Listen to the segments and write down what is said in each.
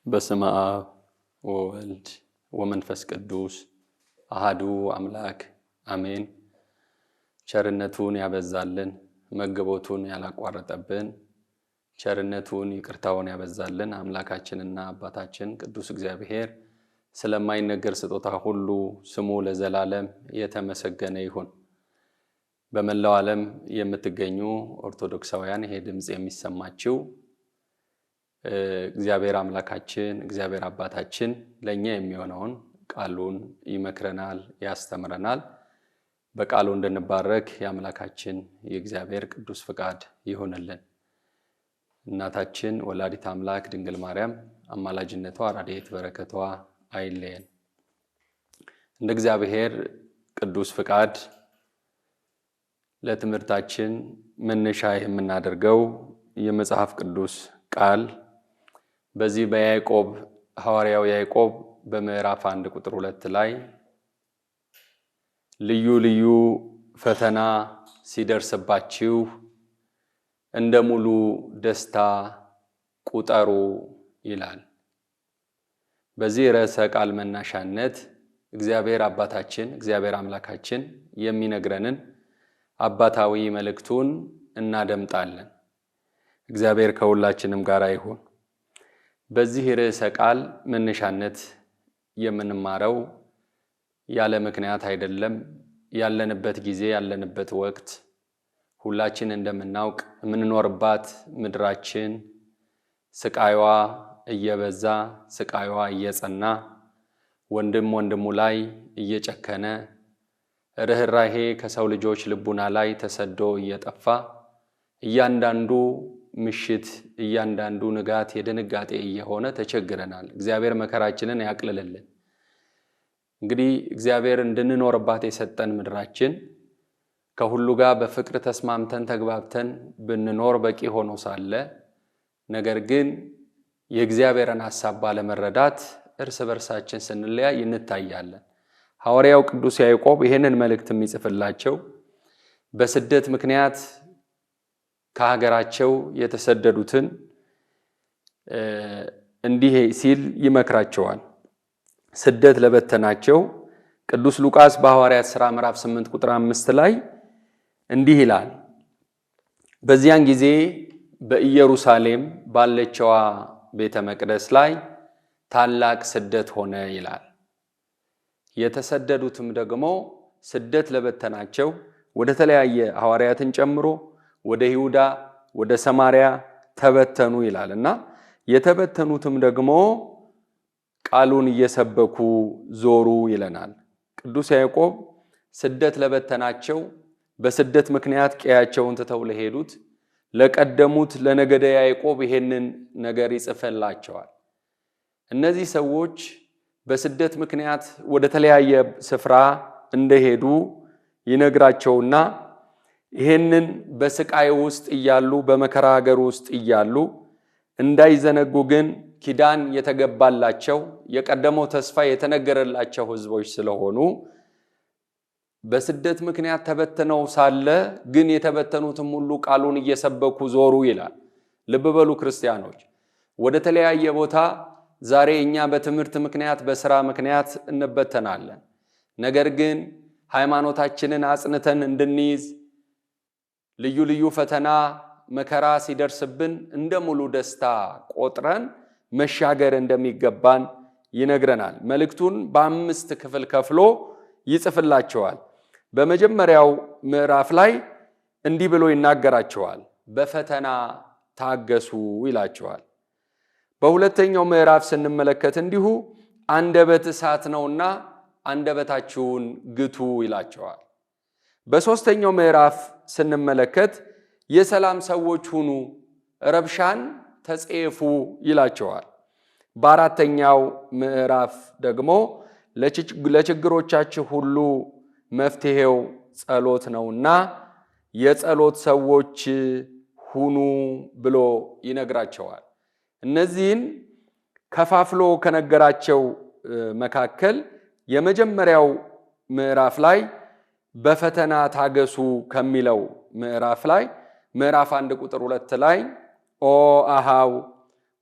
በስመ አብ ወወልድ ወመንፈስ ቅዱስ አሐዱ አምላክ አሜን። ቸርነቱን ያበዛልን፣ መግቦቱን ያላቋረጠብን፣ ቸርነቱን ይቅርታውን ያበዛልን አምላካችንና አባታችን ቅዱስ እግዚአብሔር ስለማይነገር ስጦታ ሁሉ ስሙ ለዘላለም የተመሰገነ ይሁን። በመላው ዓለም የምትገኙ ኦርቶዶክሳውያን ይሄ ድምጽ የሚሰማችሁ እግዚአብሔር አምላካችን እግዚአብሔር አባታችን ለኛ የሚሆነውን ቃሉን ይመክረናል፣ ያስተምረናል። በቃሉ እንድንባረክ የአምላካችን የእግዚአብሔር ቅዱስ ፍቃድ ይሁንልን። እናታችን ወላዲት አምላክ ድንግል ማርያም አማላጅነቷ ረድኤት በረከቷ አይለየን። እንደ እግዚአብሔር ቅዱስ ፍቃድ ለትምህርታችን መነሻ የምናደርገው የመጽሐፍ ቅዱስ ቃል በዚህ በያዕቆብ ሐዋርያው ያዕቆብ በምዕራፍ 1 ቁጥር 2 ላይ ልዩ ልዩ ፈተና ሲደርስባችሁ እንደ ሙሉ ደስታ ቁጠሩ ይላል። በዚህ ርዕሰ ቃል መናሻነት እግዚአብሔር አባታችን እግዚአብሔር አምላካችን የሚነግረንን አባታዊ መልእክቱን እናደምጣለን። እግዚአብሔር ከሁላችንም ጋር ይሁን። በዚህ ርዕሰ ቃል መነሻነት የምንማረው ያለ ምክንያት አይደለም። ያለንበት ጊዜ ያለንበት ወቅት ሁላችን እንደምናውቅ የምንኖርባት ምድራችን ስቃይዋ እየበዛ ስቃይዋ እየጸና ወንድም ወንድሙ ላይ እየጨከነ ርህራሄ ከሰው ልጆች ልቡና ላይ ተሰዶ እየጠፋ እያንዳንዱ ምሽት እያንዳንዱ ንጋት የድንጋጤ እየሆነ ተቸግረናል። እግዚአብሔር መከራችንን ያቅልልልን። እንግዲህ እግዚአብሔር እንድንኖርባት የሰጠን ምድራችን ከሁሉ ጋር በፍቅር ተስማምተን ተግባብተን ብንኖር በቂ ሆኖ ሳለ ነገር ግን የእግዚአብሔርን ሐሳብ ባለመረዳት እርስ በርሳችን ስንለያይ እንታያለን። ሐዋርያው ቅዱስ ያዕቆብ ይሄንን መልእክት የሚጽፍላቸው በስደት ምክንያት ከሀገራቸው የተሰደዱትን እንዲህ ሲል ይመክራቸዋል። ስደት ለበተናቸው ቅዱስ ሉቃስ በሐዋርያት ሥራ ምዕራፍ 8 ቁጥር 5 ላይ እንዲህ ይላል። በዚያን ጊዜ በኢየሩሳሌም ባለችዋ ቤተ መቅደስ ላይ ታላቅ ስደት ሆነ ይላል። የተሰደዱትም ደግሞ ስደት ለበተናቸው ወደ ተለያየ ሐዋርያትን ጨምሮ ወደ ይሁዳ ወደ ሰማርያ ተበተኑ ይላልና የተበተኑትም ደግሞ ቃሉን እየሰበኩ ዞሩ ይለናል። ቅዱስ ያዕቆብ ስደት ለበተናቸው በስደት ምክንያት ቀያቸውን ትተው ለሄዱት ለቀደሙት ለነገደ ያዕቆብ ይሄንን ነገር ይጽፈላቸዋል። እነዚህ ሰዎች በስደት ምክንያት ወደ ተለያየ ስፍራ እንደሄዱ ይነግራቸውና ይሄንን በስቃይ ውስጥ እያሉ በመከራ ሀገር ውስጥ እያሉ እንዳይዘነጉ ግን ኪዳን የተገባላቸው የቀደመው ተስፋ የተነገረላቸው ሕዝቦች ስለሆኑ በስደት ምክንያት ተበተነው ሳለ ግን የተበተኑትም ሁሉ ቃሉን እየሰበኩ ዞሩ ይላል። ልብ በሉ ክርስቲያኖች፣ ወደ ተለያየ ቦታ ዛሬ እኛ በትምህርት ምክንያት በሥራ ምክንያት እንበተናለን። ነገር ግን ሃይማኖታችንን አጽንተን እንድንይዝ ልዩ ልዩ ፈተና መከራ ሲደርስብን እንደ ሙሉ ደስታ ቆጥረን መሻገር እንደሚገባን ይነግረናል። መልእክቱን በ5 ክፍል ከፍሎ ይጽፍላቸዋል። በመጀመሪያው ምዕራፍ ላይ እንዲህ ብሎ ይናገራቸዋል። በፈተና ታገሱ ይላቸዋል። በሁለተኛው ምዕራፍ ስንመለከት እንዲሁ አንደበት እሳት ነውና አንደበታችሁን ግቱ ይላቸዋል። በሶስተኛው ምዕራፍ ስንመለከት የሰላም ሰዎች ሁኑ፣ ረብሻን ተጸየፉ ይላቸዋል። በአራተኛው ምዕራፍ ደግሞ ለችግሮቻችሁ ሁሉ መፍትሄው ጸሎት ነውና የጸሎት ሰዎች ሁኑ ብሎ ይነግራቸዋል። እነዚህን ከፋፍሎ ከነገራቸው መካከል የመጀመሪያው ምዕራፍ ላይ በፈተና ታገሱ ከሚለው ምዕራፍ ላይ ምዕራፍ 1 ቁጥር 2 ላይ ኦ አሃው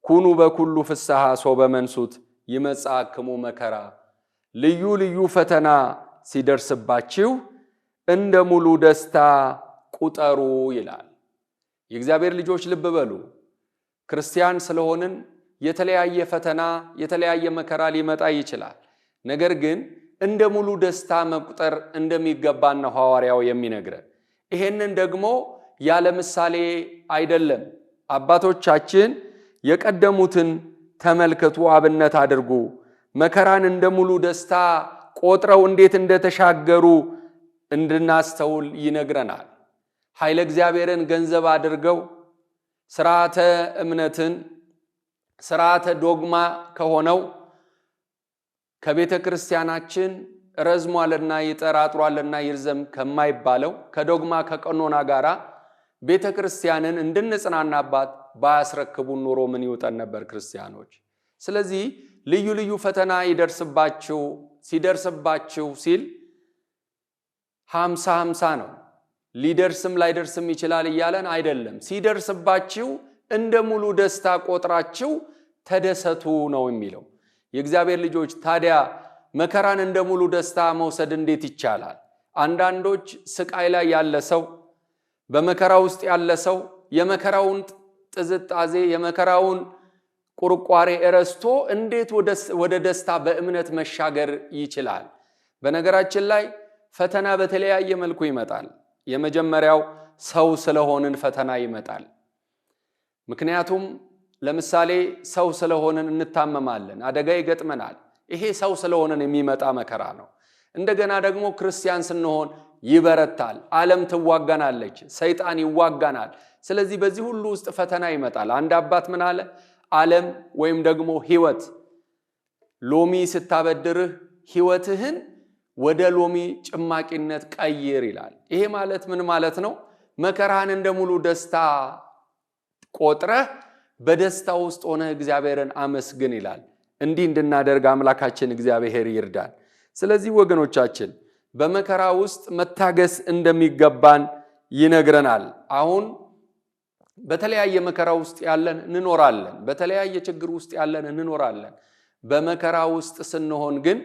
ኩኑ በኩሉ ፍስሐ ሶበ መንሱት ይመጻእክሙ መከራ ልዩ ልዩ ፈተና ሲደርስባችሁ እንደ ሙሉ ደስታ ቁጠሩ ይላል። የእግዚአብሔር ልጆች ልብ በሉ። ክርስቲያን ስለሆንን የተለያየ ፈተና የተለያየ መከራ ሊመጣ ይችላል። ነገር ግን እንደ ሙሉ ደስታ መቁጠር እንደሚገባን ነው ሐዋርያው የሚነግረን። ይሄንን ደግሞ ያለ ምሳሌ አይደለም። አባቶቻችን የቀደሙትን ተመልከቱ፣ አብነት አድርጉ። መከራን እንደ ሙሉ ደስታ ቆጥረው እንዴት እንደተሻገሩ እንድናስተውል ይነግረናል። ኃይለ እግዚአብሔርን ገንዘብ አድርገው ሥርዓተ እምነትን ሥርዓተ ዶግማ ከሆነው ከቤተ ክርስቲያናችን ረዝሟልና ይጠር አጥሯልና ይርዘም ከማይባለው ከዶግማ ከቀኖና ጋራ ቤተ ክርስቲያንን እንድንጽናናባት ባያስረክቡን ኖሮ ምን ይውጠን ነበር ክርስቲያኖች። ስለዚህ ልዩ ልዩ ፈተና ሲደርስባችሁ ሲል 50-50 ነው። ሊደርስም ላይደርስም ይችላል እያለን አይደለም። ሲደርስባችሁ እንደ ሙሉ ደስታ ቆጥራችሁ ተደሰቱ ነው የሚለው። የእግዚአብሔር ልጆች ታዲያ መከራን እንደ ሙሉ ደስታ መውሰድ እንዴት ይቻላል? አንዳንዶች ስቃይ ላይ ያለ ሰው፣ በመከራ ውስጥ ያለ ሰው የመከራውን ጥዝጣዜ የመከራውን ቁርቋሬ እረስቶ እንዴት ወደ ደስታ በእምነት መሻገር ይችላል? በነገራችን ላይ ፈተና በተለያየ መልኩ ይመጣል። የመጀመሪያው ሰው ስለሆንን ፈተና ይመጣል። ምክንያቱም ለምሳሌ ሰው ስለሆንን እንታመማለን፣ አደጋ ይገጥመናል። ይሄ ሰው ስለሆንን የሚመጣ መከራ ነው። እንደገና ደግሞ ክርስቲያን ስንሆን ይበረታል። ዓለም ትዋጋናለች፣ ሰይጣን ይዋጋናል። ስለዚህ በዚህ ሁሉ ውስጥ ፈተና ይመጣል። አንድ አባት ምን አለ? ዓለም ወይም ደግሞ ሕይወት ሎሚ ስታበድርህ ሕይወትህን ወደ ሎሚ ጭማቂነት ቀይር ይላል። ይሄ ማለት ምን ማለት ነው? መከራን እንደ ሙሉ ደስታ ቆጥረህ በደስታ ውስጥ ሆነህ እግዚአብሔርን አመስግን ይላል። እንዲህ እንድናደርግ አምላካችን እግዚአብሔር ይርዳን። ስለዚህ ወገኖቻችን በመከራ ውስጥ መታገስ እንደሚገባን ይነግረናል። አሁን በተለያየ መከራ ውስጥ ያለን እንኖራለን። በተለያየ ችግር ውስጥ ያለን እንኖራለን። በመከራ ውስጥ ስንሆን ግን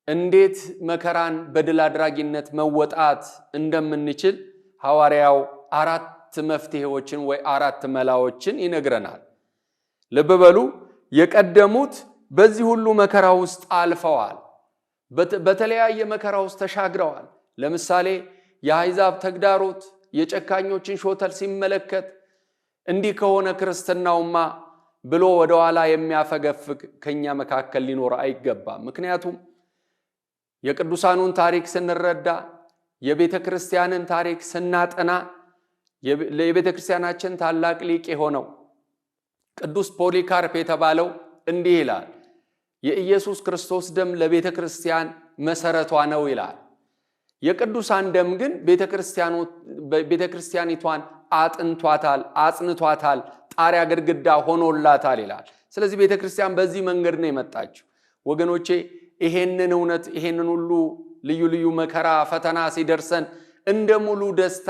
እንዴት መከራን በድል አድራጊነት መወጣት እንደምንችል ሐዋርያው 4 መፍትሄዎችን ወይ 4 መላዎችን ይነግረናል። ልብ በሉ። የቀደሙት በዚህ ሁሉ መከራ ውስጥ አልፈዋል። በተለያየ መከራ ውስጥ ተሻግረዋል። ለምሳሌ የአሕዛብ ተግዳሮት የጨካኞችን ሾተል ሲመለከት እንዲህ ከሆነ ክርስትናውማ ብሎ ወደ ኋላ የሚያፈገፍግ ከኛ መካከል ሊኖር አይገባም። ምክንያቱም የቅዱሳኑን ታሪክ ስንረዳ የቤተ ክርስቲያንን ታሪክ ስናጠና የቤተ ክርስቲያናችን ታላቅ ሊቅ የሆነው ቅዱስ ፖሊካርፕ የተባለው እንዲህ ይላል፣ የኢየሱስ ክርስቶስ ደም ለቤተ ክርስቲያን መሰረቷ ነው ይላል። የቅዱሳን ደም ግን ቤተ ክርስቲያኒቷን አጥንቷታል፣ አጽንቷታል፣ ጣሪያ ግድግዳ ሆኖላታል ይላል። ስለዚህ ቤተ ክርስቲያን በዚህ መንገድ ነው የመጣችው። ወገኖቼ ይሄንን እውነት ይሄንን ሁሉ ልዩ ልዩ መከራ ፈተና ሲደርሰን እንደ ሙሉ ደስታ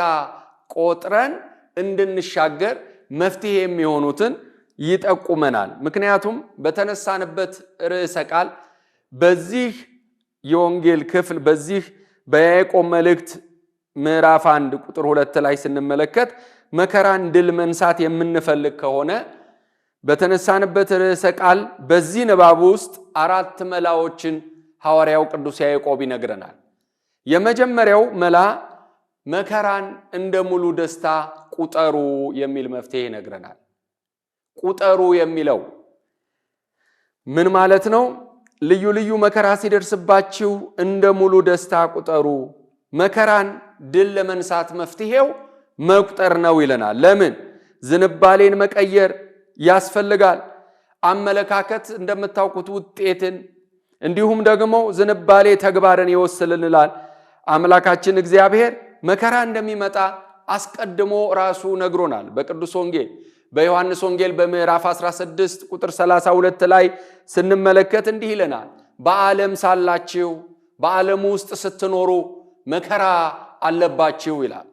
ቆጥረን እንድንሻገር መፍትሄ የሚሆኑትን ይጠቁመናል። ምክንያቱም በተነሳንበት ርዕሰ ቃል በዚህ የወንጌል ክፍል በዚህ በያዕቆብ መልእክት ምዕራፍ 1 ቁጥር 2 ላይ ስንመለከት መከራን ድል መንሳት የምንፈልግ ከሆነ በተነሳንበት ርዕሰ ቃል በዚህ ንባብ ውስጥ 4 መላዎችን ሐዋርያው ቅዱስ ያዕቆብ ይነግረናል። የመጀመሪያው መላ መከራን እንደ ሙሉ ደስታ ቁጠሩ የሚል መፍትሄ ይነግረናል። ቁጠሩ የሚለው ምን ማለት ነው? ልዩ ልዩ መከራ ሲደርስባችሁ እንደ ሙሉ ደስታ ቁጠሩ። መከራን ድል ለመንሳት መፍትሄው መቁጠር ነው ይለናል። ለምን? ዝንባሌን መቀየር ያስፈልጋል። አመለካከት እንደምታውቁት ውጤትን እንዲሁም ደግሞ ዝንባሌ ተግባርን ይወስልልናል። አምላካችን እግዚአብሔር መከራ እንደሚመጣ አስቀድሞ ራሱ ነግሮናል በቅዱስ ወንጌል። በዮሐንስ ወንጌል በምዕራፍ 16 ቁጥር 32 ላይ ስንመለከት እንዲህ ይለናል፣ በዓለም ሳላችሁ በዓለም ውስጥ ስትኖሩ መከራ አለባችሁ ይላል።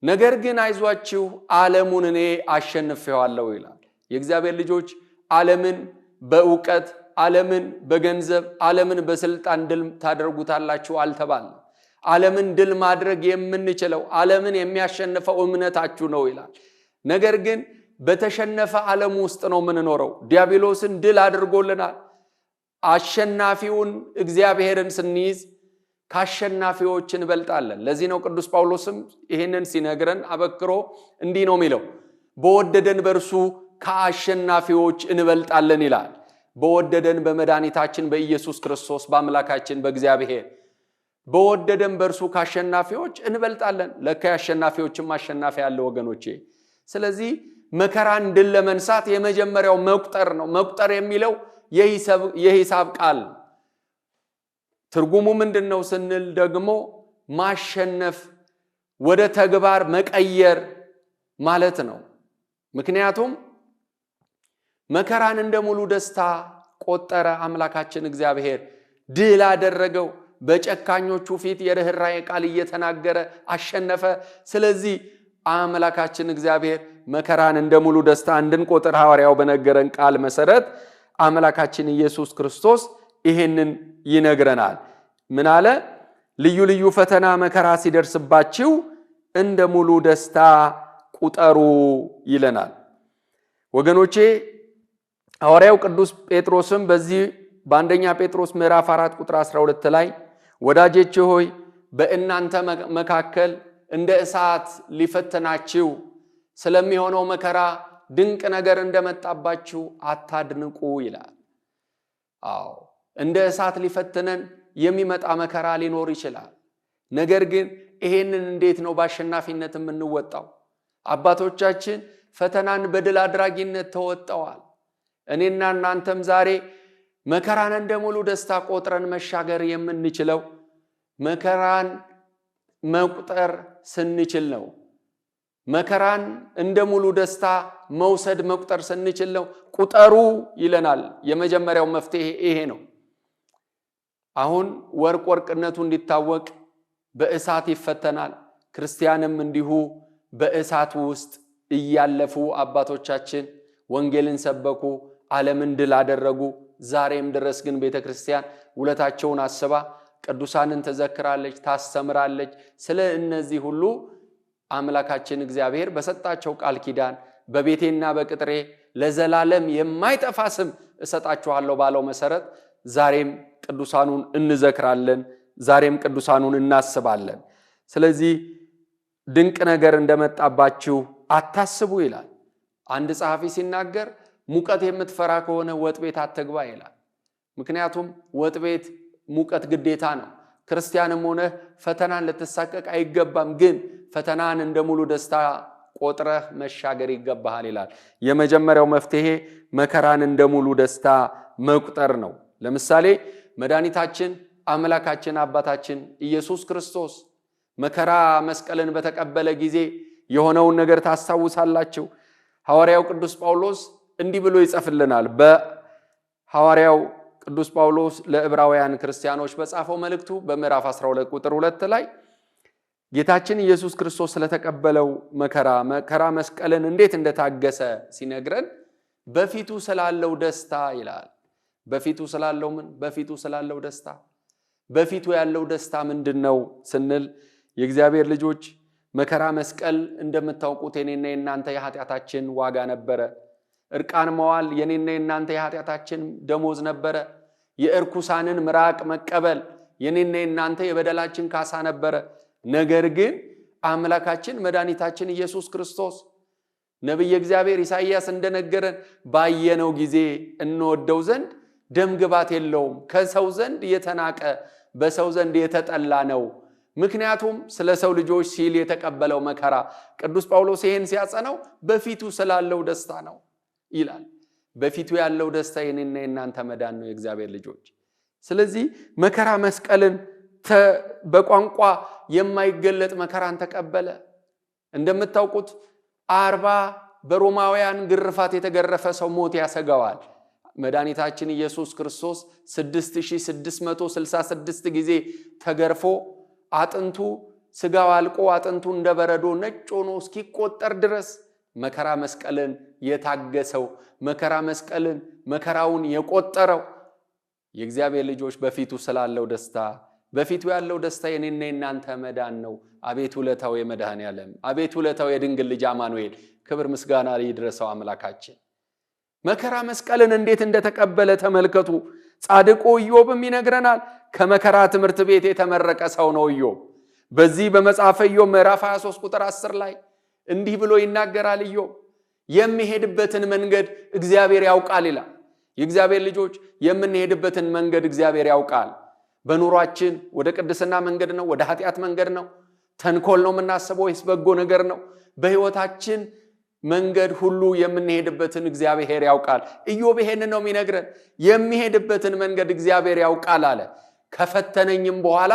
ነገር ግን አይዟችሁ ዓለሙን እኔ አሸንፌዋለሁ ይላል። የእግዚአብሔር ልጆች ዓለምን በእውቀት፣ ዓለምን በገንዘብ፣ ዓለምን በስልጣን ድል ታደርጉታላችሁ አልተባልንም። ዓለምን ድል ማድረግ የምንችለው ዓለምን የሚያሸንፈው እምነታችሁ ነው ይላል። ነገር ግን በተሸነፈ ዓለም ውስጥ ነው የምንኖረው። ዲያብሎስን ድል አድርጎልናል። አሸናፊውን እግዚአብሔርን ስንይዝ ካሸናፊዎች እንበልጣለን። ለዚህ ነው ቅዱስ ጳውሎስም ይህንን ሲነግረን አበክሮ እንዲህ ነው የሚለው፣ በወደደን በእርሱ ከአሸናፊዎች እንበልጣለን ይላል። በወደደን በመድኃኒታችን በኢየሱስ ክርስቶስ በአምላካችን በእግዚአብሔር በወደደን በእርሱ ከአሸናፊዎች እንበልጣለን። ለካ አሸናፊዎችም አሸናፊ ያለ ወገኖቼ። ስለዚህ መከራን ድል ለመንሳት የመጀመሪያው መቁጠር ነው። መቁጠር የሚለው የሂሳብ ቃል ትርጉሙ ምንድነው ስንል ደግሞ ማሸነፍ፣ ወደ ተግባር መቀየር ማለት ነው። ምክንያቱም መከራን እንደ ሙሉ ደስታ ቆጠረ አምላካችን እግዚአብሔር፣ ድል አደረገው። በጨካኞቹ ፊት የርኅራኄ ቃል እየተናገረ አሸነፈ። ስለዚህ አምላካችን እግዚአብሔር መከራን እንደ ሙሉ ደስታ እንድንቆጥር ሐዋርያው በነገረን ቃል መሰረት አምላካችን ኢየሱስ ክርስቶስ ይሄንን ይነግረናል። ምን አለ? ልዩ ልዩ ፈተና መከራ ሲደርስባችሁ እንደ ሙሉ ደስታ ቁጠሩ ይለናል። ወገኖቼ ሐዋርያው ቅዱስ ጴጥሮስም በዚህ በአንደኛ ጴጥሮስ ምዕራፍ 4 ቁጥር 12 ላይ ወዳጆቼ ሆይ በእናንተ መካከል እንደ እሳት ሊፈተናችሁ ስለሚሆነው መከራ ድንቅ ነገር እንደመጣባችሁ አታድንቁ ይላል። አዎ እንደ እሳት ሊፈትነን የሚመጣ መከራ ሊኖር ይችላል። ነገር ግን ይሄንን እንዴት ነው በአሸናፊነት የምንወጣው? አባቶቻችን ፈተናን በድል አድራጊነት ተወጣዋል። እኔና እናንተም ዛሬ መከራን እንደ ሙሉ ደስታ ቆጥረን መሻገር የምንችለው መከራን መቁጠር ስንችል ነው። መከራን እንደ ሙሉ ደስታ መውሰድ መቁጠር ስንችል ነው። ቁጠሩ ይለናል። የመጀመሪያው መፍትሄ ይሄ ነው። አሁን ወርቅ ወርቅነቱ እንዲታወቅ በእሳት ይፈተናል። ክርስቲያንም እንዲሁ በእሳት ውስጥ እያለፉ አባቶቻችን ወንጌልን ሰበኩ፣ ዓለምን ድል አደረጉ። ዛሬም ድረስ ግን ቤተክርስቲያን ውለታቸውን አስባ ቅዱሳንን ተዘክራለች፣ ታስተምራለች። ስለ እነዚህ ሁሉ አምላካችን እግዚአብሔር በሰጣቸው ቃል ኪዳን በቤቴና በቅጥሬ ለዘላለም የማይጠፋ ስም እሰጣችኋለሁ ባለው መሰረት ዛሬም ቅዱሳኑን እንዘክራለን፣ ዛሬም ቅዱሳኑን እናስባለን። ስለዚህ ድንቅ ነገር እንደመጣባችሁ አታስቡ ይላል። አንድ ጸሐፊ ሲናገር ሙቀት የምትፈራ ከሆነ ወጥ ቤት አትግባ ይላል። ምክንያቱም ወጥ ቤት ሙቀት ግዴታ ነው። ክርስቲያንም ሆነ ፈተናን ልትሳቀቅ አይገባም፣ ግን ፈተናን እንደ ሙሉ ደስታ ቆጥረህ መሻገር ይገባሃል ይላል። የመጀመሪያው መፍትሄ መከራን እንደ ሙሉ ደስታ መቁጠር ነው። ለምሳሌ መድኃኒታችን አምላካችን አባታችን ኢየሱስ ክርስቶስ መከራ መስቀልን በተቀበለ ጊዜ የሆነውን ነገር ታስታውሳላችሁ። ሐዋርያው ቅዱስ ጳውሎስ እንዲህ ብሎ ይጽፍልናል። በሐዋርያው ቅዱስ ጳውሎስ ለዕብራውያን ክርስቲያኖች በጻፈው መልእክቱ በምዕራፍ 12 ቁጥር 2 ላይ ጌታችን ኢየሱስ ክርስቶስ ስለተቀበለው መከራ መስቀልን እንዴት እንደታገሰ ሲነግረን በፊቱ ስላለው ደስታ ይላል። በፊቱ ስላለው ምን? በፊቱ ስላለው ደስታ። በፊቱ ያለው ደስታ ምንድነው ስንል የእግዚአብሔር ልጆች መከራ መስቀል እንደምታውቁት የኔና የናንተ የኃጢአታችን ዋጋ ነበረ። እርቃን መዋል የኔና የናንተ የኃጢአታችን ደሞዝ ነበረ። የእርኩሳንን ምራቅ መቀበል የኔና የናንተ የበደላችን ካሳ ነበረ። ነገር ግን አምላካችን መድኃኒታችን ኢየሱስ ክርስቶስ ነቢየ እግዚአብሔር ኢሳይያስ እንደነገረን ባየነው ጊዜ እንወደው ዘንድ ደም ግባት የለውም፣ ከሰው ዘንድ የተናቀ በሰው ዘንድ የተጠላ ነው። ምክንያቱም ስለ ሰው ልጆች ሲል የተቀበለው መከራ። ቅዱስ ጳውሎስ ይህን ሲያጸናው በፊቱ ስላለው ደስታ ነው ይላል። በፊቱ ያለው ደስታ የኔና የናንተ መዳን ነው የእግዚአብሔር ልጆች። ስለዚህ መከራ መስቀልን በቋንቋ የማይገለጥ መከራን ተቀበለ። እንደምታውቁት 40 በሮማውያን ግርፋት የተገረፈ ሰው ሞት ያሰጋዋል። መድኃኒታችን ኢየሱስ ክርስቶስ 6666 ጊዜ ተገርፎ አጥንቱ ስጋው አልቆ አጥንቱ እንደበረዶ ነጭ ሆኖ እስኪቆጠር ድረስ መከራ መስቀልን የታገሰው መከራ መስቀልን መከራውን የቆጠረው የእግዚአብሔር ልጆች በፊቱ ስላለው ደስታ በፊቱ ያለው ደስታ የኔና የናንተ መዳን ነው። አቤቱ ለታው የመድኃኔዓለም አቤቱ ለታው የድንግል ልጅ አማኑኤል ክብር ምስጋና ይድረሰው አምላካችን። መከራ መስቀልን እንዴት እንደተቀበለ ተመልከቱ። ጻድቁ ኢዮብም ይነግረናል። ከመከራ ትምህርት ቤት የተመረቀ ሰው ነው ኢዮብ። በዚህ በመጽሐፈ ኢዮብ ምዕራፍ 23 ቁጥር 10 ላይ እንዲህ ብሎ ይናገራል። ኢዮብ የሚሄድበትን መንገድ እግዚአብሔር ያውቃል ይላል። የእግዚአብሔር ልጆች የምንሄድበትን መንገድ እግዚአብሔር ያውቃል። በኑሯችን ወደ ቅድስና መንገድ ነው? ወደ ኃጢአት መንገድ ነው? ተንኮል ነው የምናስበው ወይስ በጎ ነገር ነው? በሕይወታችን መንገድ ሁሉ የምንሄድበትን እግዚአብሔር ያውቃል። ኢዮብ ይሄንን ነው የሚነግረን። የሚሄድበትን መንገድ እግዚአብሔር ያውቃል አለ። ከፈተነኝም በኋላ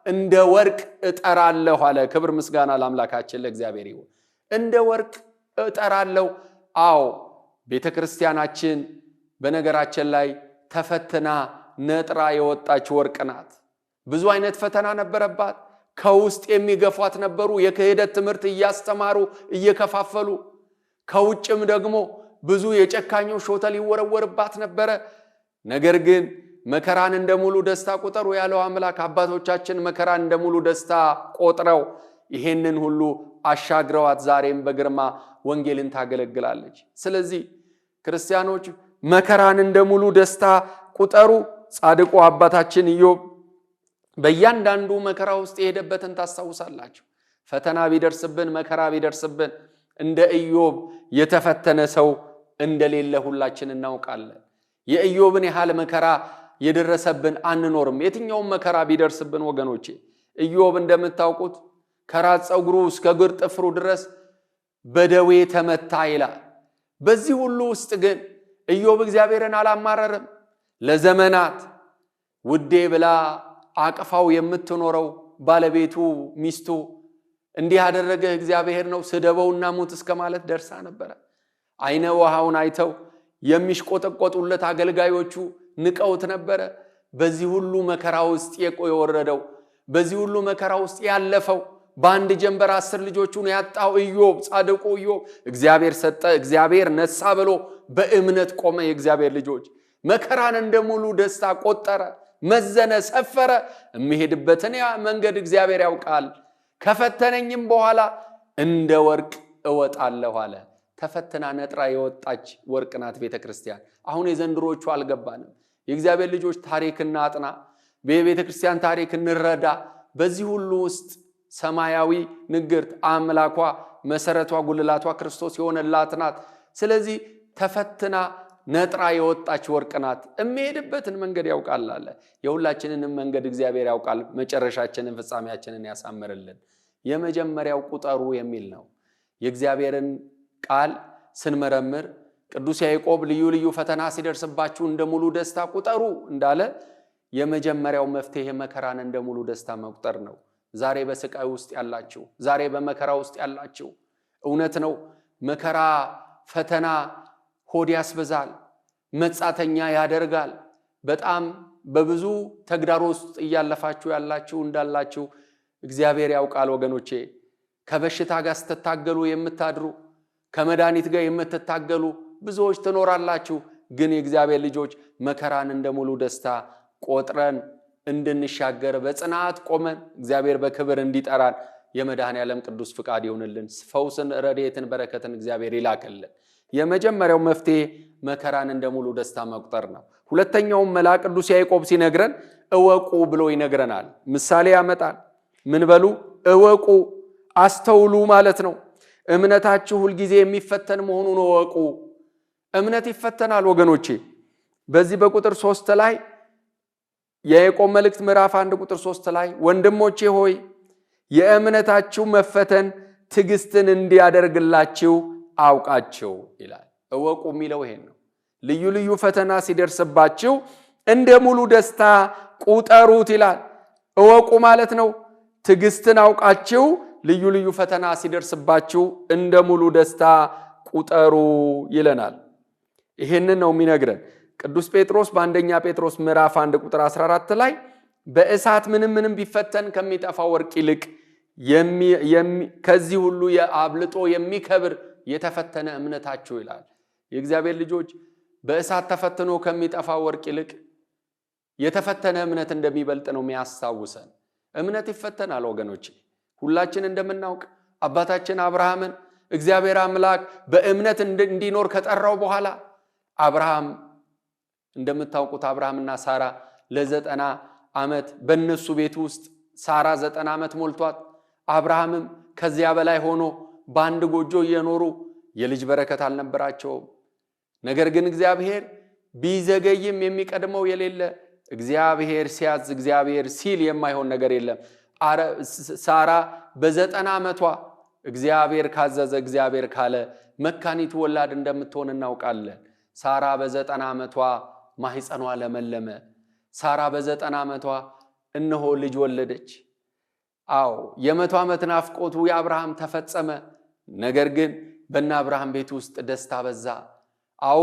እንደ ወርቅ እጠራለሁ አለ። ክብር ምስጋና ለአምላካችን ለእግዚአብሔር ይሁን። እንደ ወርቅ እጠራለሁ። አዎ ቤተክርስቲያናችን በነገራችን ላይ ተፈትና ነጥራ የወጣች ወርቅ ናት። ብዙ አይነት ፈተና ነበረባት። ከውስጥ የሚገፏት ነበሩ። የክህደት ትምህርት እያስተማሩ እየከፋፈሉ፣ ከውጭም ደግሞ ብዙ የጨካኞች ሾተል ይወረወርባት ነበረ። ነገር ግን መከራን እንደ ሙሉ ደስታ ቁጠሩ ያለው አምላክ አባቶቻችን መከራን እንደ ሙሉ ደስታ ቆጥረው ይሄንን ሁሉ አሻግረዋት ዛሬም በግርማ ወንጌልን ታገለግላለች። ስለዚህ ክርስቲያኖች መከራን እንደ ሙሉ ደስታ ቁጠሩ። ጻድቁ አባታችን ኢዮብ በእያንዳንዱ መከራ ውስጥ የሄደበትን ታስታውሳላችሁ። ፈተና ቢደርስብን መከራ ቢደርስብን እንደ ኢዮብ የተፈተነ ሰው እንደሌለ ሁላችን እናውቃለን። የኢዮብን ያህል መከራ የደረሰብን አንኖርም። የትኛውም መከራ ቢደርስብን ወገኖቼ፣ ኢዮብ እንደምታውቁት ከራስ ፀጉሩ እስከ እግር ጥፍሩ ድረስ በደዌ ተመታ ይላል። በዚህ ሁሉ ውስጥ ግን ኢዮብ እግዚአብሔርን አላማረረም። ለዘመናት ውዴ ብላ አቅፋው የምትኖረው ባለቤቱ ሚስቱ እንዲህ ያደረገ እግዚአብሔር ነው ስደበውና ሙት እስከ ማለት ደርሳ ነበረ። አይነ ውሃውን አይተው የሚሽቆጠቆጡለት አገልጋዮቹ ንቀውት ነበረ። በዚህ ሁሉ መከራ ውስጥ የወረደው በዚህ ሁሉ መከራ ውስጥ ያለፈው በአንድ ጀንበር 10 ልጆቹን ያጣው ኢዮብ ጻድቁ ኢዮብ እግዚአብሔር ሰጠ እግዚአብሔር ነሳ ብሎ በእምነት ቆመ። የእግዚአብሔር ልጆች መከራን እንደ ሙሉ ደስታ ቆጠረ፣ መዘነ፣ ሰፈረ። የሚሄድበትን ያ መንገድ እግዚአብሔር ያውቃል። ከፈተነኝም በኋላ እንደ ወርቅ እወጣለሁ አለ። ተፈትና ነጥራ የወጣች ወርቅ ናት ቤተክርስቲያን። አሁን የዘንድሮቹ አልገባንም። የእግዚአብሔር ልጆች ታሪክ እናጥና፣ በቤተክርስቲያን ታሪክ እንረዳ። በዚህ ሁሉ ውስጥ ሰማያዊ ንግርት አምላኳ መሰረቷ ጉልላቷ ክርስቶስ የሆነላት ናት። ስለዚህ ተፈትና ነጥራ የወጣች ወርቅ ናት። የሚሄድበትን መንገድ ያውቃል አለ። የሁላችንንም መንገድ እግዚአብሔር ያውቃል። መጨረሻችንን ፍጻሜያችንን ያሳምርልን። የመጀመሪያው ቁጠሩ የሚል ነው። የእግዚአብሔርን ቃል ስንመረምር ቅዱስ ያዕቆብ ልዩ ልዩ ፈተና ሲደርስባችሁ እንደ ሙሉ ደስታ ቁጠሩ እንዳለ የመጀመሪያው መፍትሄ መከራን እንደ ሙሉ ደስታ መቁጠር ነው። ዛሬ በስቃይ ውስጥ ያላችሁ፣ ዛሬ በመከራ ውስጥ ያላችሁ፣ እውነት ነው መከራ ፈተና ሆድ ያስበዛል፣ መጻተኛ ያደርጋል። በጣም በብዙ ተግዳሮት ውስጥ እያለፋችሁ ያላችሁ እንዳላችሁ እግዚአብሔር ያውቃል ወገኖቼ። ከበሽታ ጋር ስትታገሉ የምታድሩ፣ ከመድኃኒት ጋር የምትታገሉ ብዙዎች ትኖራላችሁ። ግን የእግዚአብሔር ልጆች መከራን እንደ ሙሉ ደስታ ቆጥረን እንድንሻገር በጽናት ቆመን እግዚአብሔር በክብር እንዲጠራን የመድኃኔዓለም ቅዱስ ፍቃድ ይሁንልን። ፈውስን፣ ረድኤትን፣ በረከትን እግዚአብሔር ይላክልን። የመጀመሪያው መፍትሄ መከራን እንደ ሙሉ ደስታ መቁጠር ነው። ሁለተኛው መልአክ ቅዱስ ያዕቆብ ሲነግረን እወቁ ብሎ ይነግረናል። ምሳሌ ያመጣል። ምን በሉ? እወቁ፣ አስተውሉ ማለት ነው። እምነታችሁ ሁልጊዜ የሚፈተን መሆኑን እወቁ። እምነት ይፈተናል ወገኖቼ። በዚህ በቁጥር 3 ላይ የያዕቆብ መልእክት ምዕራፍ 1 ቁጥር 3 ላይ ወንድሞቼ ሆይ የእምነታችሁ መፈተን ትዕግስትን እንዲያደርግላችሁ አውቃችሁ ይላል። እወቁ የሚለው ይሄን ነው። ልዩ ልዩ ፈተና ሲደርስባችሁ እንደ ሙሉ ደስታ ቁጠሩት ይላል። እወቁ ማለት ነው ትዕግስትን አውቃችሁ ልዩ ልዩ ፈተና ሲደርስባችሁ እንደ ሙሉ ደስታ ቁጠሩ ይለናል። ይሄንን ነው የሚነግረን ቅዱስ ጴጥሮስ በአንደኛ ጴጥሮስ ምዕራፍ 1 ቁጥር 14 ላይ በእሳት ምንም ቢፈተን ከሚጠፋ ወርቅ ይልቅ ከዚህ ሁሉ አብልጦ የሚከብር የተፈተነ እምነታችሁ ይላል። የእግዚአብሔር ልጆች በእሳት ተፈትኖ ከሚጠፋ ወርቅ ይልቅ የተፈተነ እምነት እንደሚበልጥ ነው የሚያስታውሰን። እምነት ይፈተናል ወገኖች። ሁላችን እንደምናውቅ አባታችን አብርሃምን እግዚአብሔር አምላክ በእምነት እንዲኖር ከጠራው በኋላ አብርሃም እንደምታውቁት አብርሃምና ሳራ ለ90 ዓመት በእነሱ ቤት ውስጥ ሳራ 90 ዓመት ሞልቷት አብርሃምም ከዚያ በላይ ሆኖ በአንድ ጎጆ እየኖሩ የልጅ በረከት አልነበራቸውም። ነገር ግን እግዚአብሔር ቢዘገይም የሚቀድመው የሌለ እግዚአብሔር ሲያዝ እግዚአብሔር ሲል የማይሆን ነገር የለም። ሳራ በ90 ዓመቷ እግዚአብሔር ካዘዘ እግዚአብሔር ካለ መካኒቱ ወላድ እንደምትሆን እናውቃለን። ሳራ በ90 ዓመቷ ማህፀኗ ለመለመ። ሳራ በ90 ዓመቷ እነሆ ልጅ ወለደች። አዎ የ100 ዓመት ናፍቆቱ የአብርሃም ተፈጸመ። ነገር ግን በእነ አብርሃም ቤት ውስጥ ደስታ በዛ። አዎ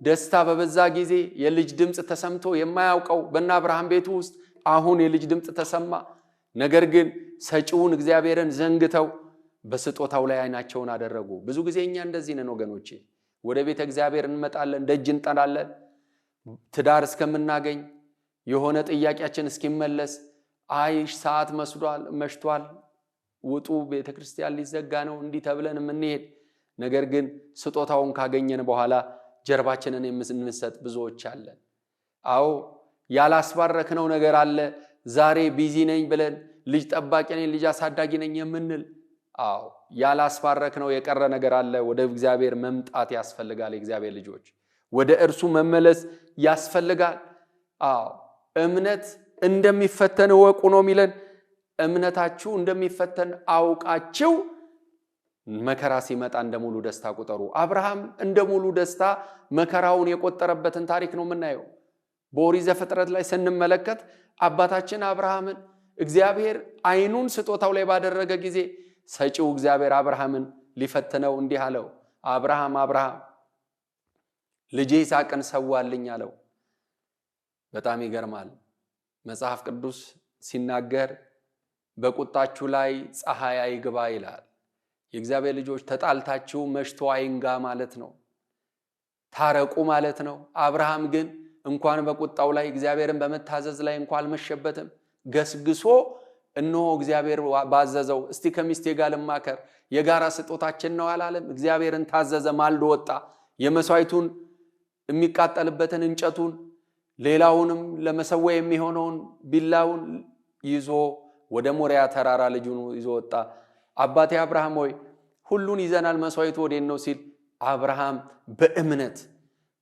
ደስታ በበዛ ጊዜ የልጅ ድምፅ ተሰምቶ የማያውቀው በእነ አብርሃም ቤት ውስጥ አሁን የልጅ ድምፅ ተሰማ። ነገር ግን ሰጪውን እግዚአብሔርን ዘንግተው በስጦታው ላይ አይናቸውን አደረጉ። ብዙ ጊዜ እኛ እንደዚህ ነን ወገኖቼ። ወደ ቤተ እግዚአብሔር እንመጣለን፣ ደጅ እንጠናለን፣ ትዳር እስከምናገኝ የሆነ ጥያቄያችን እስኪመለስ አይ ሰዓት መሽቷል፣ ውጡ ቤተ ክርስቲያን ሊዘጋ ነው እንዲህ ተብለን የምንሄድ። ነገር ግን ስጦታውን ካገኘን በኋላ ጀርባችንን የምንሰጥ ብዙዎች አለን። አዎ ያላስባረክነው ነገር አለ። ዛሬ ቢዚ ነኝ ብለን ልጅ ጠባቂ ነኝ ልጅ አሳዳጊ ነኝ የምንል አዎ ያላስባረክነው የቀረ ነገር አለ። ወደ እግዚአብሔር መምጣት ያስፈልጋል። የእግዚአብሔር ልጆች ወደ እርሱ መመለስ ያስፈልጋል። አዎ እምነት እንደሚፈተን ወቁ ነው የሚለን። እምነታችሁ እንደሚፈተን አውቃችሁ መከራ ሲመጣ እንደሙሉ ደስታ ቁጠሩ። አብርሃም እንደሙሉ ደስታ መከራውን የቆጠረበትን ታሪክ ነው የምናየው። በኦሪት ዘፍጥረት ላይ ስንመለከት አባታችን አብርሃምን እግዚአብሔር አይኑን ስጦታው ላይ ባደረገ ጊዜ ሰጪው እግዚአብሔር አብርሃምን ሊፈትነው እንዲህ አለው፣ አብርሃም አብርሃም ልጄ ይስሐቅን ሰዋልኝ አለው። በጣም ይገርማል። መጽሐፍ ቅዱስ ሲናገር በቁጣችሁ ላይ ፀሐይ አይግባ ይላል። የእግዚአብሔር ልጆች ተጣልታችሁ መሽቶ አይንጋ ማለት ነው። ታረቁ ማለት ነው። አብርሃም ግን እንኳን በቁጣው ላይ እግዚአብሔርን በመታዘዝ ላይ እንኳን አልመሸበትም። ገስግሶ እነሆ እግዚአብሔር ባዘዘው እስቲ ከሚስቴ ጋር ልማከር የጋራ ስጦታችን ነው አላለም። እግዚአብሔርን ታዘዘ። ማልዶ ወጣ። የመስዋዕቱን የሚቃጠልበትን እንጨቱን ሌላውንም ለመሰዊያ የሚሆነውን ቢላውን ይዞ ወደ ሞሪያ ተራራ ልጁን ይዞ ወጣ። አባቴ አብርሃም ሆይ ሁሉን ይዘናል፣ መስዋዕቱ ወዴት ነው ሲል አብርሃም በእምነት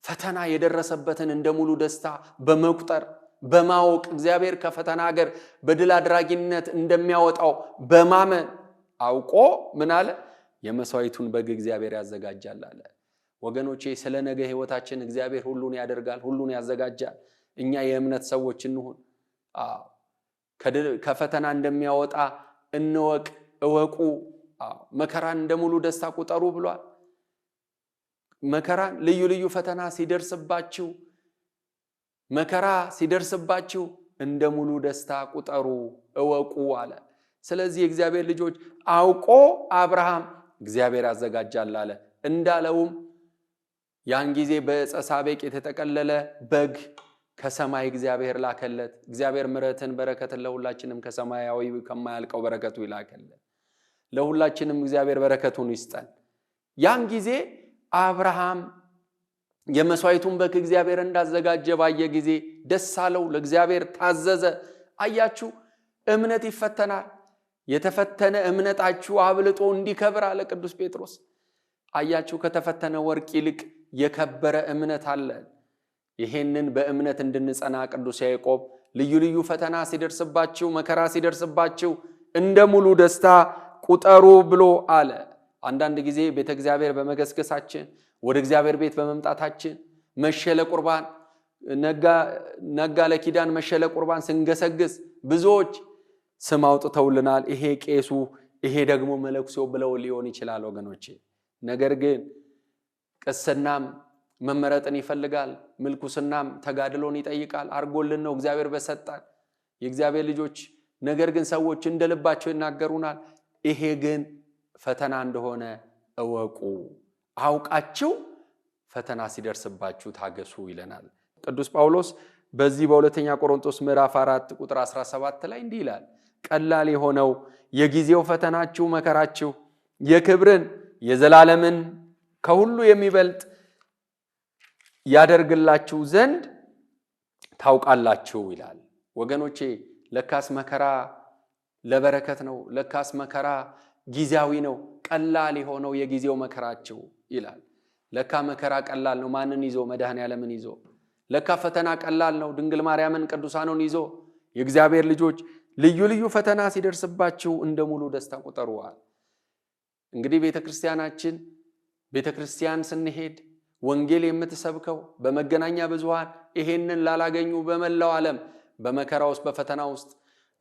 ፈተና የደረሰበትን እንደሙሉ ደስታ በመቁጠር በማወቅ እግዚአብሔር ከፈተና ሀገር በድል አድራጊነት እንደሚያወጣው በማመን አውቆ ምን አለ? የመስዋዕቱን በግ እግዚአብሔር ያዘጋጃል አለ። ወገኖቼ ስለ ነገ ህይወታችን እግዚአብሔር ሁሉን ያደርጋል፣ ሁሉን ያዘጋጃል። እኛ የእምነት ሰዎች እንሁን። ከፈተና እንደሚያወጣ እንወቅ፣ እወቁ። መከራን እንደሙሉ ደስታ ቁጠሩ ብሏል። መከራን ልዩ ልዩ ፈተና ሲደርስባችሁ መከራ ሲደርስባችሁ እንደሙሉ ደስታ ቁጠሩ እወቁ አለ። ስለዚህ የእግዚአብሔር ልጆች አውቆ አብርሃም እግዚአብሔር ያዘጋጃል አለ። እንዳለውም ያን ጊዜ በዕፀ ሳቤቅ የተጠቀለለ በግ ከሰማይ እግዚአብሔር ላከለት። እግዚአብሔር ምሕረትን በረከትን ለሁላችንም ከሰማያዊ ከማያልቀው በረከቱ ይላከለት። ለሁላችንም እግዚአብሔር በረከቱን ይስጠን። ያን ጊዜ አብርሃም የመስዋዕቱን በግ እግዚአብሔር እንዳዘጋጀ ባየ ጊዜ ደስ አለው፣ ለእግዚአብሔር ታዘዘ። አያችሁ እምነት ይፈተናል። የተፈተነ እምነታችሁ አብልጦ እንዲከብር አለ ቅዱስ ጴጥሮስ። አያችሁ ከተፈተነ ወርቅ ይልቅ የከበረ እምነት አለ። ይሄንን በእምነት እንድንጸና ቅዱስ ያዕቆብ ልዩ ልዩ ፈተና ሲደርስባችሁ መከራ ሲደርስባችሁ እንደሙሉ ደስታ ቁጠሩ ብሎ አለ። አንዳንድ ጊዜ ቤተ እግዚአብሔር በመገስገሳችን ወደ እግዚአብሔር ቤት በመምጣታችን መሸለ ቁርባን ነጋ ለኪዳን መሸለ ቁርባን ስንገሰግስ ብዙዎች ስም አውጥተውልናል። ይሄ ቄሱ ይሄ ደግሞ መለኩሴው ብለው ሊሆን ይችላል ወገኖቼ። ነገር ግን ቅስናም መመረጥን ይፈልጋል፣ ምልኩስናም ተጋድሎን ይጠይቃል። አርጎልን ነው እግዚአብሔር በሰጣን። የእግዚአብሔር ልጆች ነገር ግን ሰዎች እንደልባቸው ይናገሩናል። ይሄ ግን ፈተና እንደሆነ እወቁ፣ አውቃችሁ ፈተና ሲደርስባችሁ ታገሱ ይለናል ቅዱስ ጳውሎስ። በዚህ በሁለተኛ ቆሮንቶስ ምዕራፍ 4 ቁጥር 17 ላይ እንዲህ ይላል፣ ቀላል የሆነው የጊዜው ፈተናችሁ መከራችሁ የክብርን የዘላለምን ከሁሉ የሚበልጥ ያደርግላችሁ ዘንድ ታውቃላችሁ ይላል። ወገኖቼ ለካስ መከራ ለበረከት ነው። ለካስ መከራ ጊዜያዊ ነው። ቀላል የሆነው የጊዜው መከራችሁ ይላል። ለካ መከራ ቀላል ነው። ማንን ይዞ? መድኃኔዓለምን ይዞ። ለካ ፈተና ቀላል ነው። ድንግል ማርያምን ቅዱሳኑን ይዞ። የእግዚአብሔር ልጆች ልዩ ልዩ ፈተና ሲደርስባችሁ እንደ ሙሉ ደስታ ቁጠሩዋል። እንግዲህ ቤተክርስቲያናችን ቤተክርስቲያን ስንሄድ ወንጌል የምትሰብከው በመገናኛ ብዙሃን ይሄንን ላላገኙ በመላው ዓለም በመከራ ውስጥ በፈተና ውስጥ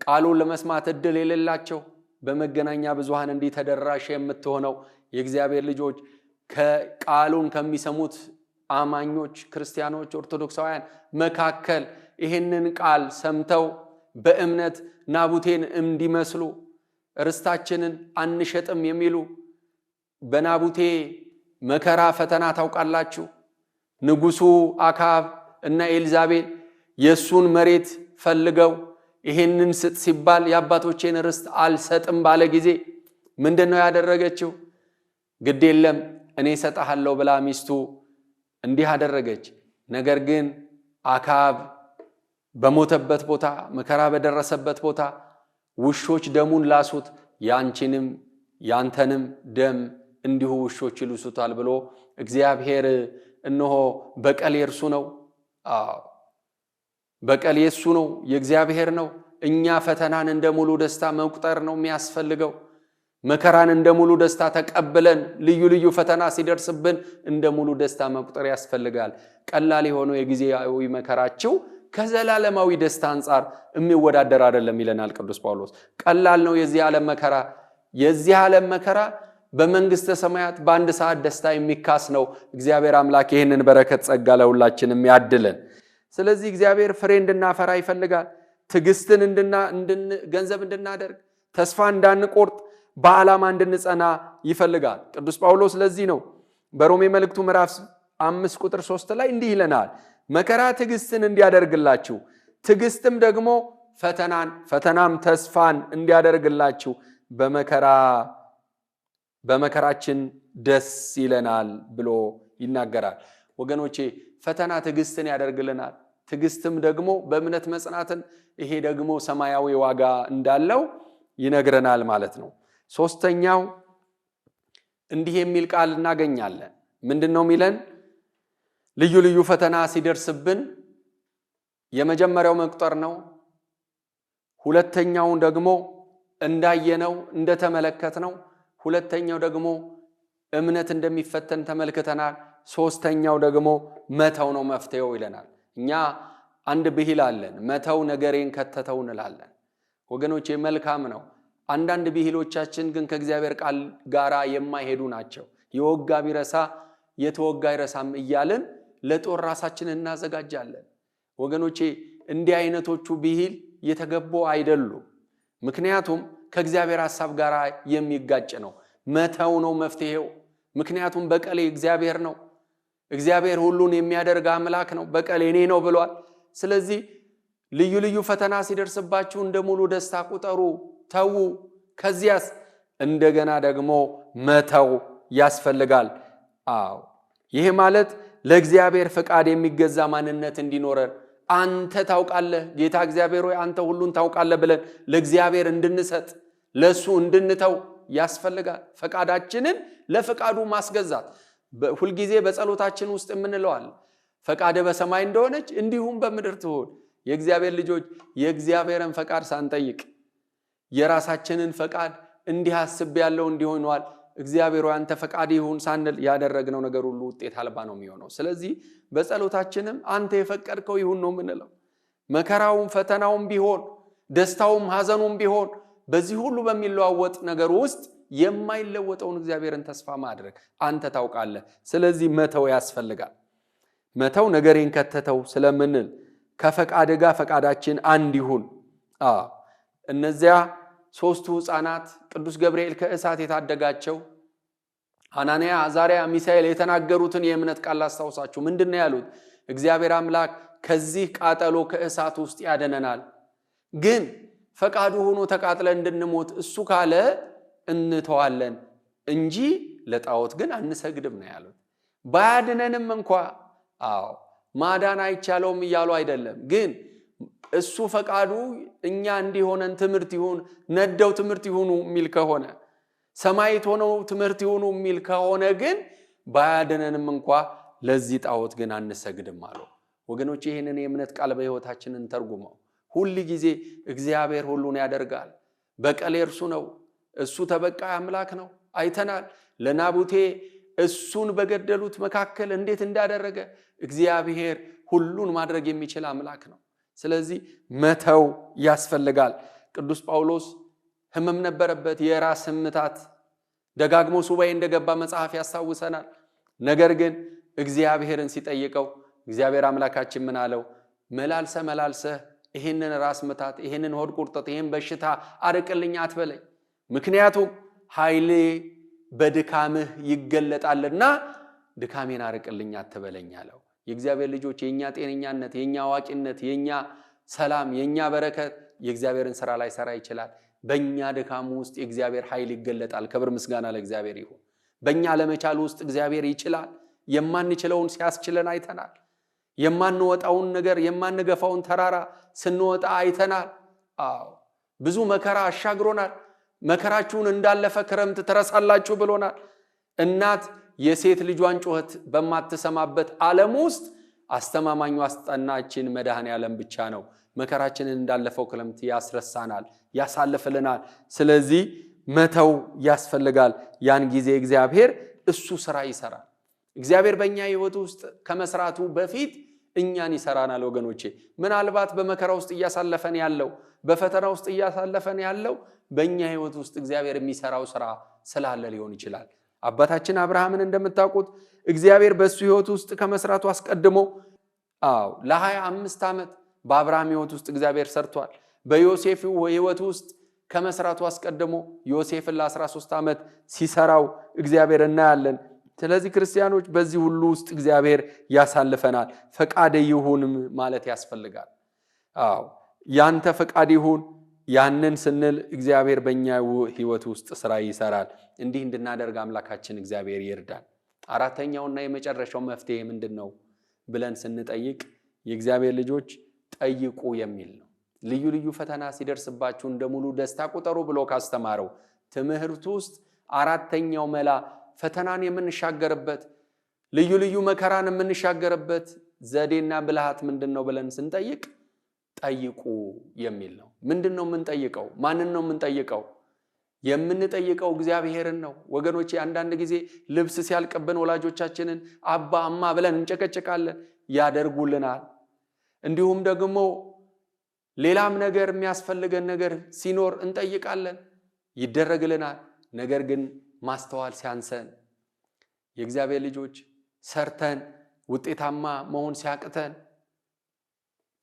ቃሉን ለመስማት እድል የሌላቸው በመገናኛ ብዙሃን እንዲህ ተደራሽ የምትሆነው የእግዚአብሔር ልጆች ከቃሉን ከሚሰሙት አማኞች ክርስቲያኖች ኦርቶዶክሳውያን መካከል ይሄንን ቃል ሰምተው በእምነት ናቡቴን እንዲመስሉ ርስታችንን አንሸጥም የሚሉ በናቡቴ መከራ ፈተና ታውቃላችሁ። ንጉሱ አካብ እና ኤልዛቤል የሱን መሬት ፈልገው ይሄንን ስጥ ሲባል የአባቶቼን ርስት አልሰጥም ባለ ጊዜ ምንድነው ያደረገችው? ግድ የለም እኔ ሰጣሃለሁ ብላ ሚስቱ እንዲህ አደረገች። ነገር ግን አካብ በሞተበት ቦታ መከራ በደረሰበት ቦታ ውሾች ደሙን ላሱት፣ ያንቺንም ያንተንም ደም እንዲሁ ውሾች ይልሱታል ብሎ እግዚአብሔር እነሆ በቀል የርሱ ነው። በቀል የሱ ነው፣ የእግዚአብሔር ነው። እኛ ፈተናን እንደ ሙሉ ደስታ መቁጠር ነው የሚያስፈልገው። መከራን እንደ ሙሉ ደስታ ተቀብለን ልዩ ልዩ ፈተና ሲደርስብን እንደ ሙሉ ደስታ መቁጠር ያስፈልጋል። ቀላል የሆነው የጊዜያዊ መከራችሁ ከዘላለማዊ ደስታ አንጻር የሚወዳደር አይደለም ይለናል ቅዱስ ጳውሎስ። ቀላል ነው የዚህ ዓለም መከራ። የዚህ ዓለም መከራ በመንግስተ ሰማያት በአንድ ሰዓት ደስታ የሚካስ ነው። እግዚአብሔር አምላክ ይህንን በረከት ጸጋ ለሁላችንም ያድለን። ስለዚህ እግዚአብሔር ፍሬ እንድናፈራ ይፈልጋል። ትዕግስትን ገንዘብ እንድናደርግ፣ ተስፋ እንዳንቆርጥ፣ በዓላማ እንድንጸና ይፈልጋል ቅዱስ ጳውሎስ። ለዚህ ነው በሮሜ መልእክቱ ምዕራፍ 5 ቁጥር 3 ላይ እንዲህ ይለናል፣ መከራ ትዕግስትን እንዲያደርግላችሁ፣ ትዕግስትም ደግሞ ፈተናም ተስፋን እንዲያደርግላችሁ በመከራችን ደስ ይለናል ብሎ ይናገራል። ወገኖቼ ፈተና ትዕግስትን ያደርግልናል። ትዕግስትም ደግሞ በእምነት መጽናትን፣ ይሄ ደግሞ ሰማያዊ ዋጋ እንዳለው ይነግረናል ማለት ነው። ሶስተኛው እንዲህ የሚል ቃል እናገኛለን። ምንድነው የሚለን? ልዩ ልዩ ፈተና ሲደርስብን የመጀመሪያው መቁጠር ነው። ሁለተኛው ደግሞ እንዳየነው እንደተመለከትነው፣ ሁለተኛው ደግሞ እምነት እንደሚፈተን ተመልክተናል። ሶስተኛው ደግሞ መተው ነው መፍትሄው ይለናል። እኛ አንድ ብሂል አለን፣ መተው ነገሬን ከተተው እንላለን። ወገኖቼ መልካም ነው። አንዳንድ ብሂሎቻችን ግን ከእግዚአብሔር ቃል ጋራ የማይሄዱ ናቸው። የወጋ ቢረሳ የተወጋ አይረሳም እያልን ለጦር ራሳችንን እናዘጋጃለን። ወገኖቼ እንዲህ አይነቶቹ ብሂል የተገቡ አይደሉም። ምክንያቱም ከእግዚአብሔር ሐሳብ ጋር የሚጋጭ ነው። መተው ነው መፍትሄው። ምክንያቱም በቀል እግዚአብሔር ነው። እግዚአብሔር ሁሉን የሚያደርግ አምላክ ነው። በቀል የኔ ነው ብሏል። ስለዚህ ልዩ ልዩ ፈተና ሲደርስባችሁ እንደ ሙሉ ደስታ ቁጠሩ፣ ተዉ። ከዚያስ እንደገና ደግሞ መተው ያስፈልጋል። ይሄ ማለት ለእግዚአብሔር ፈቃድ የሚገዛ ማንነት እንዲኖረን፣ አንተ ታውቃለህ ጌታ እግዚአብሔር ሆይ አንተ ሁሉን ታውቃለህ ብለን ለእግዚአብሔር እንድንሰጥ፣ ለሱ እንድንተው ያስፈልጋል። ፈቃዳችንን ለፈቃዱ ማስገዛት ሁልጊዜ በጸሎታችን ውስጥ የምንለዋል። ፈቃደ በሰማይ እንደሆነች እንዲሁም በምድር ትሁን። የእግዚአብሔር ልጆች የእግዚአብሔርን ፈቃድ ሳንጠይቅ የራሳችንን ፈቃድ እንዲህ አስብ ያለው እንዲሆነዋል እግዚአብሔር አንተ ፈቃድ ይሁን ሳንል ያደረግነው ነገር ሁሉ ውጤት አልባ ነው የሚሆነው። ስለዚህ በጸሎታችንም አንተ የፈቀድከው ይሁን ነው የምንለው። መከራውም ፈተናውም ቢሆን ደስታውም ሐዘኑም ቢሆን በዚህ ሁሉ በሚለዋወጥ ነገር ውስጥ የማይለወጠውን እግዚአብሔርን ተስፋ ማድረግ አንተ ታውቃለህ። ስለዚህ መተው ያስፈልጋል። መተው ነገሬን ከተተው ስለምንል ከፈቃድ ጋር ፈቃዳችን አንድ ይሁን። እነዚያ ሶስቱ ሕፃናት ቅዱስ ገብርኤል ከእሳት የታደጋቸው ሐናንያ፣ አዛርያ፣ ሚሳኤል የተናገሩትን የእምነት ቃል አስታውሳችሁ ምንድነው ያሉት? እግዚአብሔር አምላክ ከዚህ ቃጠሎ ከእሳት ውስጥ ያደነናል፣ ግን ፈቃዱ ሆኖ ተቃጥለን እንድንሞት እሱ ካለ እንተዋለን እንጂ ለጣዖት ግን አንሰግድም ነው ያሉት። ባያድነንም እንኳ ማዳን አይቻለውም እያሉ አይደለም፣ ግን እሱ ፈቃዱ እኛ እንዲሆነን ትምህርት ይሁን ነደው ትምህርት ይሁኑ የሚል ከሆነ ሰማይት ሆነው ትምህርት ይሁኑ የሚል ከሆነ ግን ባያድነንም እንኳ ለዚህ ጣዖት ግን አንሰግድም አሉ። ወገኖች ይህንን የእምነት ቃል በሕይወታችንን ተርጉመው ሁሉ ጊዜ እግዚአብሔር ሁሉን ያደርጋል፣ በቀል እርሱ ነው፣ እሱ ተበቃይ አምላክ ነው። አይተናል ለናቡቴ እሱን በገደሉት መካከል እንዴት እንዳደረገ። እግዚአብሔር ሁሉን ማድረግ የሚችል አምላክ ነው። ስለዚህ መተው ያስፈልጋል። ቅዱስ ጳውሎስ ሕመም ነበረበት፣ የራስ ምታት፣ ደጋግሞ ሱባኤ እንደገባ መጽሐፍ ያስታውሰናል። ነገር ግን እግዚአብሔርን ሲጠይቀው እግዚአብሔር አምላካችን ምን አለው? መላልሰ ይህንን ራስ ምታት፣ ይህንን ሆድ ቁርጠት፣ ይህን በሽታ አርቅልኝ አትበለኝ፣ ምክንያቱም ኃይሌ በድካምህ ይገለጣልና ድካሜን አርቅልኝ አትበለኝ አለው። የእግዚአብሔር ልጆች የኛ ጤነኛነት፣ የኛ አዋቂነት፣ የኛ ሰላም፣ የኛ በረከት የእግዚአብሔርን ሥራ ላይ ሰራ ይችላል። በእኛ ድካም ውስጥ የእግዚአብሔር ኃይል ይገለጣል። ክብር ምስጋና ለእግዚአብሔር ይሁን። በእኛ ለመቻል ውስጥ እግዚአብሔር ይችላል። የማንችለውን ሲያስችለን አይተናል። የማንወጣውን ነገር የማንገፋውን ተራራ ስንወጣ አይተናል። ብዙ መከራ አሻግሮናል። መከራችሁን እንዳለፈ ክረምት ትረሳላችሁ ብሎናል። እናት የሴት ልጇን ጩኸት በማትሰማበት ዓለም ውስጥ አስተማማኙ አስጠናችን መድኃኔዓለም ብቻ ነው። መከራችንን እንዳለፈው ክረምት ያስረሳናል፣ ያሳልፍልናል። ስለዚህ መተው ያስፈልጋል። ያን ጊዜ እግዚአብሔር እሱ ስራ ይሰራል። እግዚአብሔር በእኛ ሕይወት ውስጥ ከመስራቱ በፊት እኛን ይሰራናል። ወገኖቼ ምናልባት በመከራ ውስጥ እያሳለፈን ያለው በፈተና ውስጥ እያሳለፈን ያለው በእኛ ሕይወት ውስጥ እግዚአብሔር የሚሰራው ስራ ስላለ ሊሆን ይችላል። አባታችን አብርሃምን እንደምታውቁት እግዚአብሔር በሱ ሕይወት ውስጥ ከመስራቱ አስቀድሞ ለ25 ዓመት በአብርሃም ሕይወት ውስጥ እግዚአብሔር ሰርቷል። በዮሴፍ ሕይወት ውስጥ ከመስራቱ አስቀድሞ ዮሴፍን ለ13 ዓመት ሲሰራው እግዚአብሔር እናያለን። ስለዚህ ክርስቲያኖች በዚህ ሁሉ ውስጥ እግዚአብሔር ያሳልፈናል። ፈቃድ ይሁን ማለት ያስፈልጋል። ያንተ ፈቃድ ይሁን። ያንን ስንል እግዚአብሔር በእኛ ሕይወት ውስጥ ስራ ይሰራል። እንዲህ እንድናደርግ አምላካችን እግዚአብሔር ይርዳል። አራተኛውና የመጨረሻው መፍትሄ ምንድን ነው ብለን ስንጠይቅ የእግዚአብሔር ልጆች ጠይቁ የሚል ነው። ልዩ ልዩ ፈተና ሲደርስባችሁ እንደ ሙሉ ደስታ ቁጠሩ ብሎ ካስተማረው ትምህርት ውስጥ አራተኛው መላ ፈተናን የምንሻገርበት ልዩ ልዩ መከራን የምንሻገርበት ዘዴና ብልሃት ምንድን ነው ብለን ስንጠይቅ ጠይቁ የሚል ነው። ምንድን ነው የምንጠይቀው? ማንን ነው የምንጠይቀው? የምንጠይቀው እግዚአብሔርን ነው። ወገኖቼ አንዳንድ ጊዜ ልብስ ሲያልቅብን ወላጆቻችንን አባ አማ ብለን እንጨቀጭቃለን፣ ያደርጉልናል። እንዲሁም ደግሞ ሌላም ነገር የሚያስፈልገን ነገር ሲኖር እንጠይቃለን፣ ይደረግልናል። ነገር ግን ማስተዋል ሲያንሰን የእግዚአብሔር ልጆች ሰርተን ውጤታማ መሆን ሲያቅተን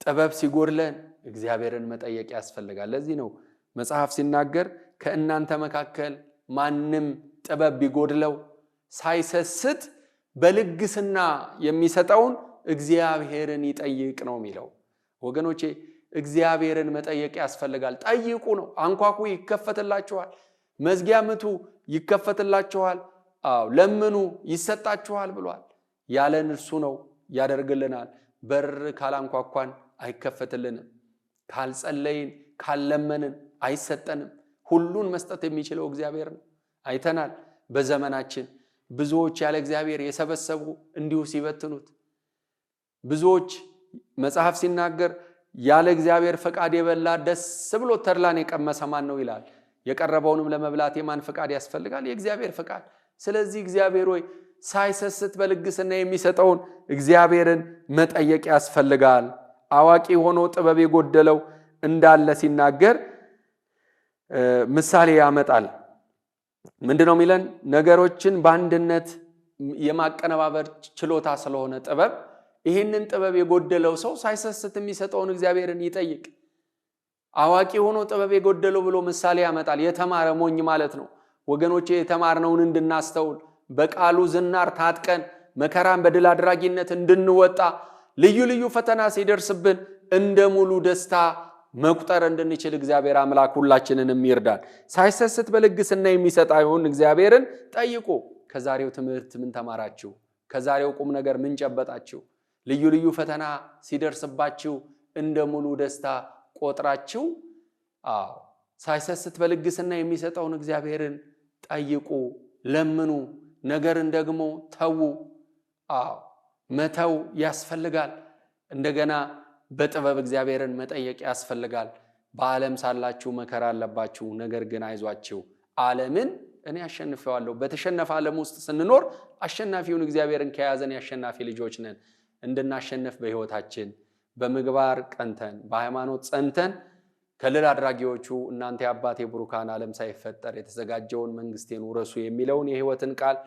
ጥበብ ሲጎድለን እግዚአብሔርን መጠየቅ ያስፈልጋል። ለዚህ ነው መጽሐፍ ሲናገር ከእናንተ መካከል ማንም ጥበብ ቢጎድለው ሳይሰስት በልግስና የሚሰጠውን እግዚአብሔርን ይጠይቅ ነው የሚለው። ወገኖቼ እግዚአብሔርን መጠየቅ ያስፈልጋል። ጠይቁ ነው። አንኳኩ ይከፈትላችኋል፣ መዝጊያ ምቱ ይከፈትላችኋል፣ ለምኑ ይሰጣችኋል ብሏል። ያለን እርሱ ነው፣ ያደርግልናል። በር ካላንኳኳን አይከፈትልንም፣ ካልጸለይን ካልለመንን አይሰጠንም። ሁሉን መስጠት የሚችለው እግዚአብሔር ነው። አይተናል በዘመናችን ብዙዎች ያለ እግዚአብሔር የሰበሰቡ እንዲሁ ሲበትኑት፣ ብዙዎች መጽሐፍ ሲናገር ያለ እግዚአብሔር ፈቃድ የበላ ደስ ብሎ ተድላን የቀመሰ ማን ነው ይላል። የቀረበውንም ለመብላት የማን ፈቃድ ያስፈልጋል? የእግዚአብሔር ፈቃድ። ስለዚህ እግዚአብሔር ሆይ ሳይሰስት በልግስና የሚሰጠውን እግዚአብሔርን መጠየቅ ያስፈልጋል። አዋቂ ሆኖ ጥበብ የጎደለው እንዳለ ሲናገር ምሳሌ ያመጣል። ምንድነው የሚለን? ነገሮችን በአንድነት የማቀነባበር ችሎታ ስለሆነ ጥበብ፣ ይህንን ጥበብ የጎደለው ሰው ሳይሰስት የሚሰጠውን እግዚአብሔርን ይጠይቅ። አዋቂ ሆኖ ጥበብ የጎደለው ብሎ ምሳሌ ያመጣል። የተማረ ሞኝ ማለት ነው። ወገኖቼ የተማርነውን እንድናስተውል በቃሉ ዝናር ታጥቀን መከራን በድል አድራጊነት እንድንወጣ ልዩ ልዩ ፈተና ሲደርስብን እንደ ሙሉ ደስታ መቁጠር እንድንችል እግዚአብሔር አምላክ ሁላችንንም ይርዳን። ሳይሰስት በልግስና የሚሰጥ አይሁን እግዚአብሔርን ጠይቁ። ከዛሬው ትምህርት ምን ተማራችሁ? ከዛሬው ቁም ነገር ምን ጨበጣችሁ? ልዩ ልዩ ፈተና ሲደርስባችሁ እንደ ሙሉ ደስታ ቆጥራችሁ ሳይሰስት በልግስና የሚሰጠውን እግዚአብሔርን ጠይቁ፣ ለምኑ። ነገርን ደግሞ ተዉ። መተው ያስፈልጋል። እንደገና በጥበብ እግዚአብሔርን መጠየቅ ያስፈልጋል። በዓለም ሳላችሁ መከራ አለባችሁ፣ ነገር ግን አይዟችሁ ዓለምን እኔ አሸንፈዋለሁ። በተሸነፈ ዓለም ውስጥ ስንኖር አሸናፊውን እግዚአብሔርን ከያዘን ያሸናፊ ልጆች ነን። እንድናሸንፍ በሕይወታችን በምግባር ቀንተን በሃይማኖት ጸንተን ከልል አድራጊዎቹ እናንተ የአባቴ ብሩካን ዓለም ሳይፈጠር የተዘጋጀውን መንግስቴን ውረሱ የሚለውን የሕይወትን ቃል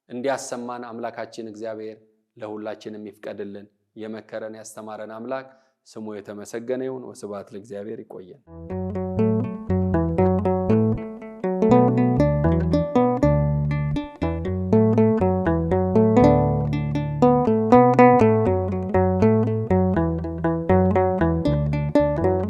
እንዲያሰማን አምላካችን እግዚአብሔር ለሁላችንም ይፍቀድልን። የመከረን ያስተማረን አምላክ ስሙ የተመሰገነ ይሁን። ወስብሐት ለእግዚአብሔር። ይቆየን።